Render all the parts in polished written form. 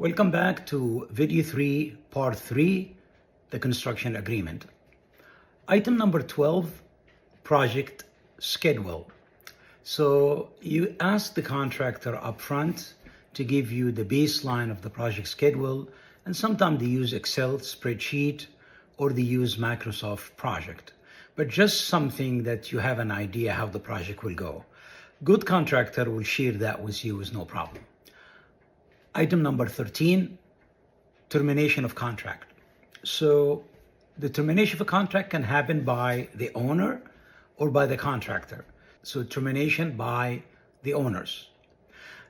Welcome back to video 3, part 3, the construction agreement. Item number 12, project schedule. So you ask the contractor upfront to give you the baseline of the project schedule, and sometimes they use Excel spreadsheet or they use Microsoft Project, but just something that you have an idea how the project will go. Good contractor will share that with you with no problem. Item number 13, termination of contract. So the termination of a contract can happen by the owner or by the contractor. So termination by the owners.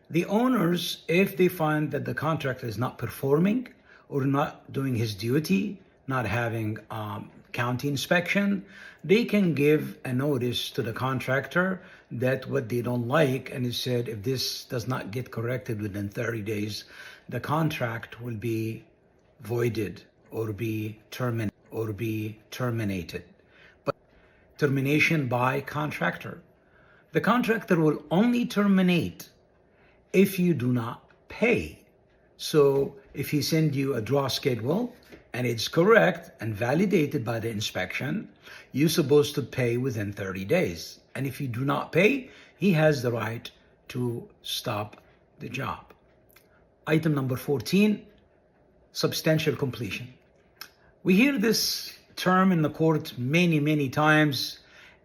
The owners, if they find that the contractor is not performing or not doing his duty, not having county inspection, they can give a notice to the contractor that what they don't like, and it said if this does not get corrected within 30 days, the contract will be voided or be terminated. But termination by contractor. The contractor will only terminate if you do not pay. So if he sends you a draw schedule and it's correct and validated by the inspection, you're supposed to pay within 30 days. And if you do not pay, he has the right to stop the job. Item number 14, substantial completion. We hear this term in the court many times,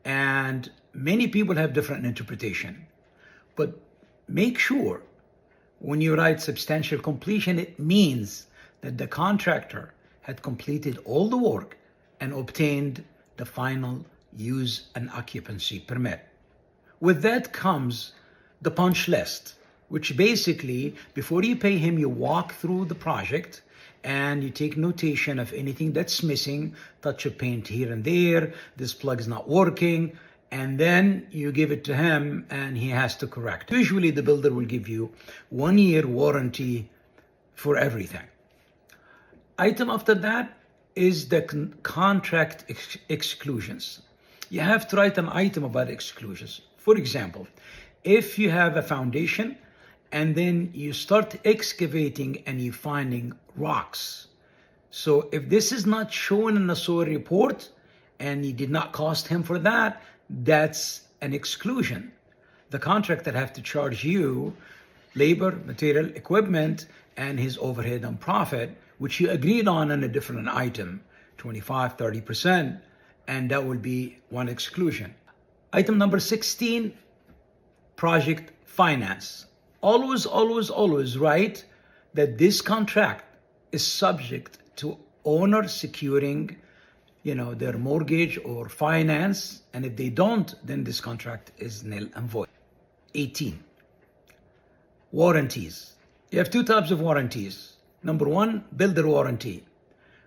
and many people have different interpretation. But make sure when you write substantial completion, it means that the contractor had completed all the work and obtained the final use and occupancy permit. With that comes the punch list, which basically, before you pay him, you walk through the project and you take notation of anything that's missing, touch of paint here and there, this plug is not working, and then you give it to him and he has to correct. Usually the builder will give you 1 year warranty for everything. Item after that is the contract exclusions. You have to write an item about exclusions. For example, if you have a foundation and then you start excavating and you're finding rocks. So if this is not shown in the soil report and you did not cost him for that, that's an exclusion. The contractor have to charge you labor, material, equipment, and his overhead and profit, which you agreed on in a different item, 25, 30%, and that will be one exclusion. Item number 16, project finance. Always write that this contract is subject to owner securing their mortgage or finance, and if they don't, then this contract is nil and void. 18, warranties. You have two types of warranties. Number one, builder warranty.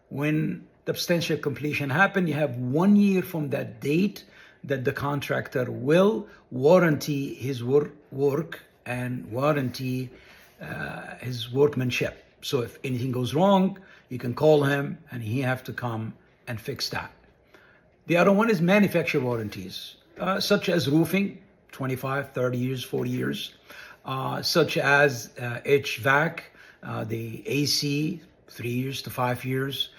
When substantial completion happens, you have 1 year from that date that the contractor will warranty his work and warranty his workmanship. So if anything goes wrong, you can call him and he have to come and fix that. The other one is manufacturer warranties, such as roofing, 25, 30 years, 40 years, such as HVAC, the AC, 3 years to 5 years,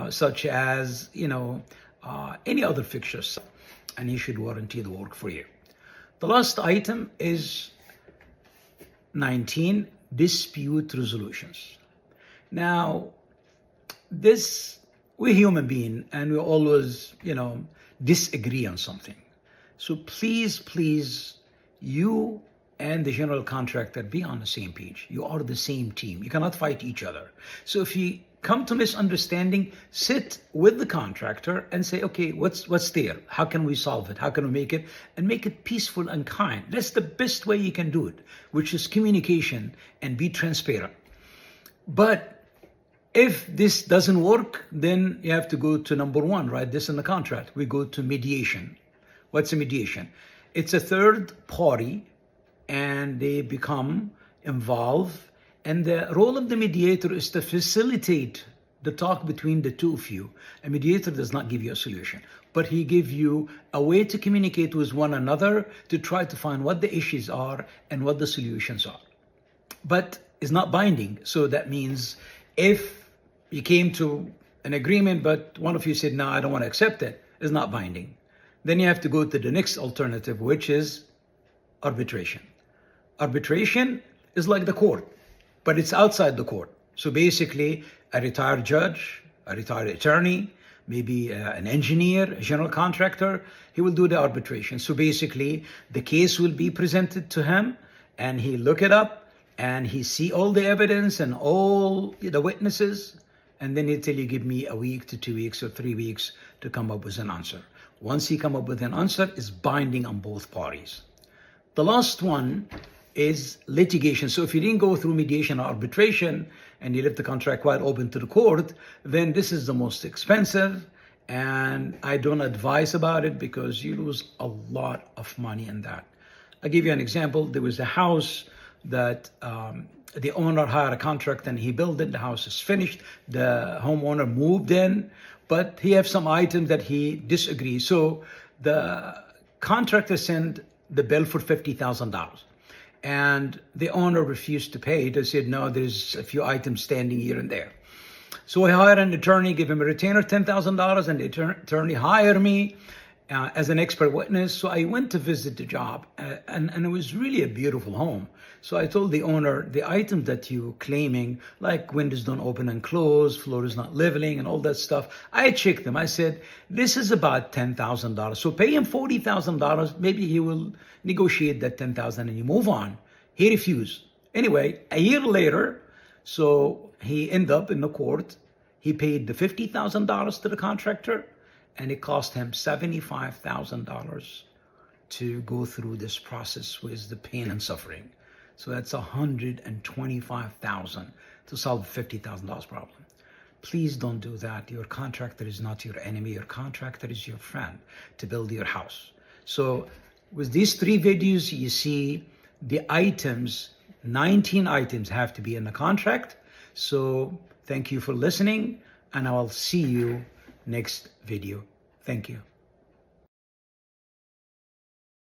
such as, any other fixtures, and he should warranty the work for you. The last item is 19, dispute resolutions. Now, we're human beings and we always, disagree on something. So please, you and the general contractor be on the same page. You are the same team. You cannot fight each other. So if you come to misunderstanding, sit with the contractor and say, okay, what's there? How can we solve it? How can we make it peaceful and kind? That's the best way you can do it, which is communication and be transparent. But if this doesn't work, then you have to go to number one, right? This in the contract. We go to mediation. What's a mediation? It's a third party and they become involved. And the role of the mediator is to facilitate the talk between the two of you. A mediator does not give you a solution, but he gives you a way to communicate with one another to try to find what the issues are and what the solutions are. But is not binding. So that means if you came to an agreement, but one of you said, no, I don't want to accept it, it's not binding. Then you have to go to the next alternative, which is arbitration. Arbitration is like the court, but it's outside the court. So basically, a retired judge, a retired attorney, maybe an engineer, a general contractor, he will do the arbitration. So basically, the case will be presented to him, and he look it up, and he see all the evidence and all the witnesses, and then he'll tell you, give me a week to 2 weeks or 3 weeks to come up with an answer. Once he come up with an answer, it's binding on both parties. The last one is litigation. So if you didn't go through mediation or arbitration and you left the contract wide open to the court, then this is the most expensive, and I don't advise about it because you lose a lot of money in that. I'll give you an example. There was a house that the owner hired a contract and he built it. The house is finished. The homeowner moved in, but he has some items that he disagrees. So the contractor sent the bill for $50,000. And the owner refused to pay. They said, no, there's a few items standing here and there. So I hired an attorney, give him a retainer, $10,000, and the attorney hired me as an expert witness. So I went to visit the job, and it was really a beautiful home. So I told the owner, the items that you're claiming, like windows don't open and close, floor is not leveling, and all that stuff, I checked them. I said, this is about $10,000. So pay him $40,000. Maybe he will negotiate that $10,000 and you move on. He refused. Anyway, a year later, so he ended up in the court. He paid the $50,000 to the contractor, and it cost him $75,000 to go through this process with the pain and suffering. So that's $125,000 to solve a $50,000 problem. Please don't do that. Your contractor is not your enemy. Your contractor is your friend to build your house. So with these 3 videos, you see the items, 19 items have to be in the contract. So thank you for listening, and I will see you next video. Thank you.